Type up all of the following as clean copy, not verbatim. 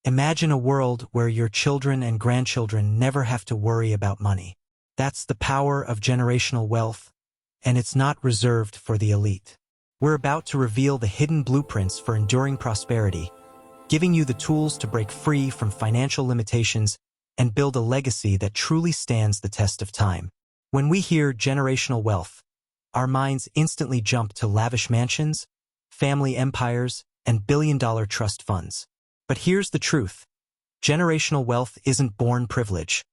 Imagine a world where your children and grandchildren never have to worry about money. That's the power of generational wealth, and it's not reserved for the elite. We're about to reveal the hidden blueprints for enduring prosperity, giving you the tools to break free from financial limitations and build a legacy that truly stands the test of time. When we hear generational wealth, our minds instantly jump to lavish mansions, family empires, and billion-dollar trust funds. But here's the truth. Generational wealth isn't born privilege.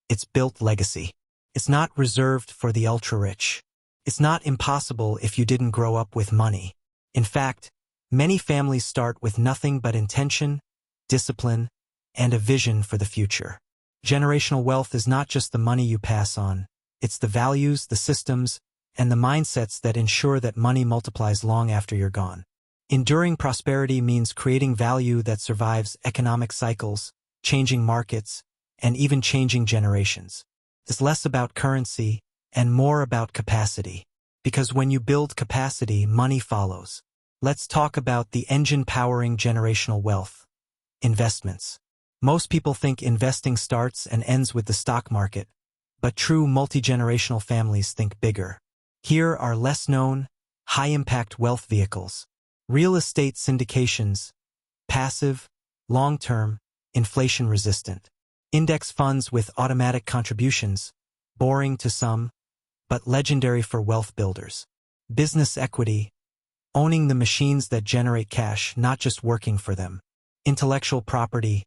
It's built legacy. It's not reserved for the ultra-rich. It's not impossible if you didn't grow up with money. In fact, many families start with nothing but intention, discipline, and a vision for the future. Generational wealth is not just the money you pass on. It's the values, the systems, and the mindsets that ensure that money multiplies long after you're gone. Enduring prosperity means creating value that survives economic cycles, changing markets, and even changing generations. It's less about currency and more about capacity. Because when you build capacity, money follows. Let's talk about the engine powering generational wealth. Investments. Most people think investing starts and ends with the stock market, but true multi-generational families think bigger. Here are less-known, high-impact wealth vehicles. Real estate syndications, passive, long-term, inflation-resistant. Index funds with automatic contributions, boring to some, but legendary for wealth builders. Business equity, owning the machines that generate cash, not just working for them. Intellectual property,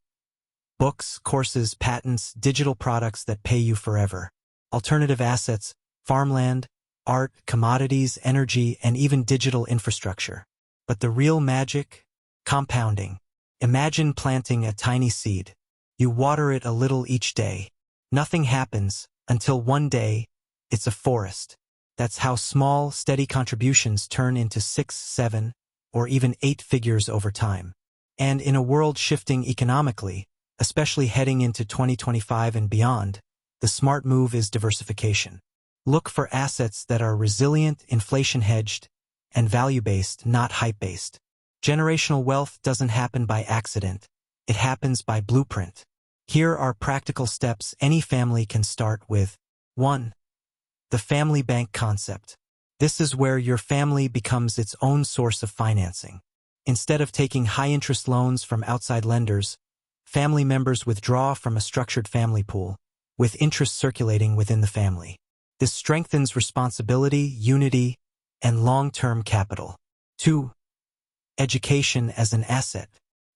books, courses, patents, digital products that pay you forever. Alternative assets, farmland, art, commodities, energy, and even digital infrastructure. But the real magic? Compounding. Imagine planting a tiny seed. You water it a little each day. Nothing happens until one day, it's a forest. That's how small, steady contributions turn into 6, 7, or even 8 figures over time. And in a world shifting economically, especially heading into 2025 and beyond, the smart move is diversification. Look for assets that are resilient, inflation-hedged, and value-based, not hype-based. Generational wealth doesn't happen by accident. It happens by blueprint. Here are practical steps any family can start with. 1. The family bank concept. This is where your family becomes its own source of financing. Instead of taking high-interest loans from outside lenders, family members withdraw from a structured family pool, with interest circulating within the family. This strengthens responsibility, unity, and long-term capital. 2. Education as an asset.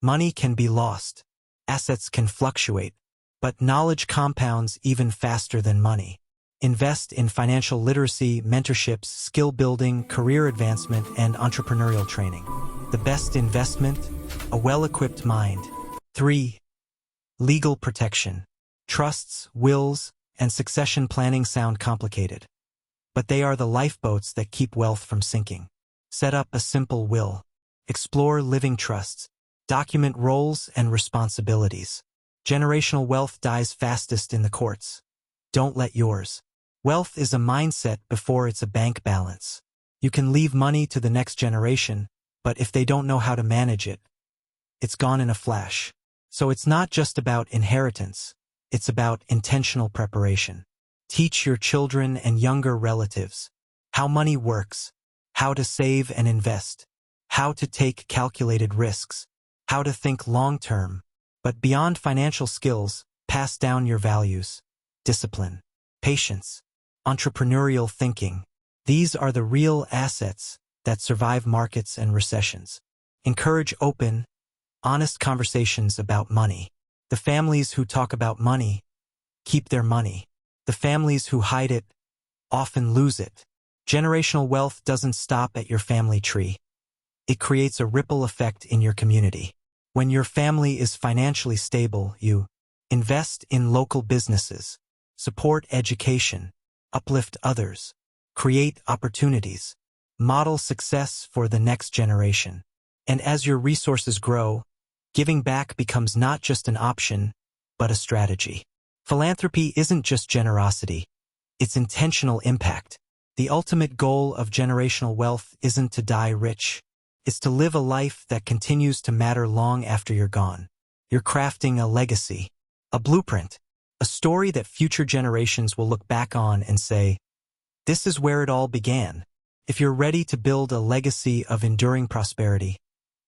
Money can be lost. Assets can fluctuate, but knowledge compounds even faster than money. Invest in financial literacy, mentorships, skill building, career advancement, and entrepreneurial training. The best investment? A well-equipped mind. 3. Legal protection. Trusts, wills, and succession planning sound complicated, but they are the lifeboats that keep wealth from sinking. Set up a simple will. Explore living trusts. Document roles and responsibilities. Generational wealth dies fastest in the courts. Don't let yours. Wealth is a mindset before it's a bank balance. You can leave money to the next generation, but if they don't know how to manage it, it's gone in a flash. So it's not just about inheritance. It's about intentional preparation. Teach your children and younger relatives how money works, how to save and invest, how to take calculated risks, how to think long-term. But beyond financial skills, pass down your values, discipline, patience, entrepreneurial thinking. These are the real assets that survive markets and recessions. Encourage open, honest conversations about money. The families who talk about money keep their money. The families who hide it often lose it. Generational wealth doesn't stop at your family tree. It creates a ripple effect in your community. When your family is financially stable, you invest in local businesses, support education, uplift others, create opportunities, model success for the next generation. And as your resources grow, giving back becomes not just an option, but a strategy. Philanthropy isn't just generosity, it's intentional impact. The ultimate goal of generational wealth isn't to die rich. It's to live a life that continues to matter long after you're gone. You're crafting a legacy, a blueprint, a story that future generations will look back on and say, this is where it all began. If you're ready to build a legacy of enduring prosperity,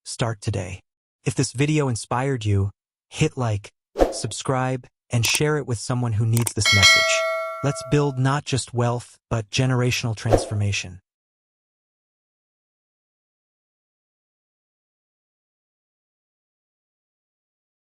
start today. If this video inspired you, hit like, subscribe, and share it with someone who needs this message. Let's build not just wealth, but generational transformation.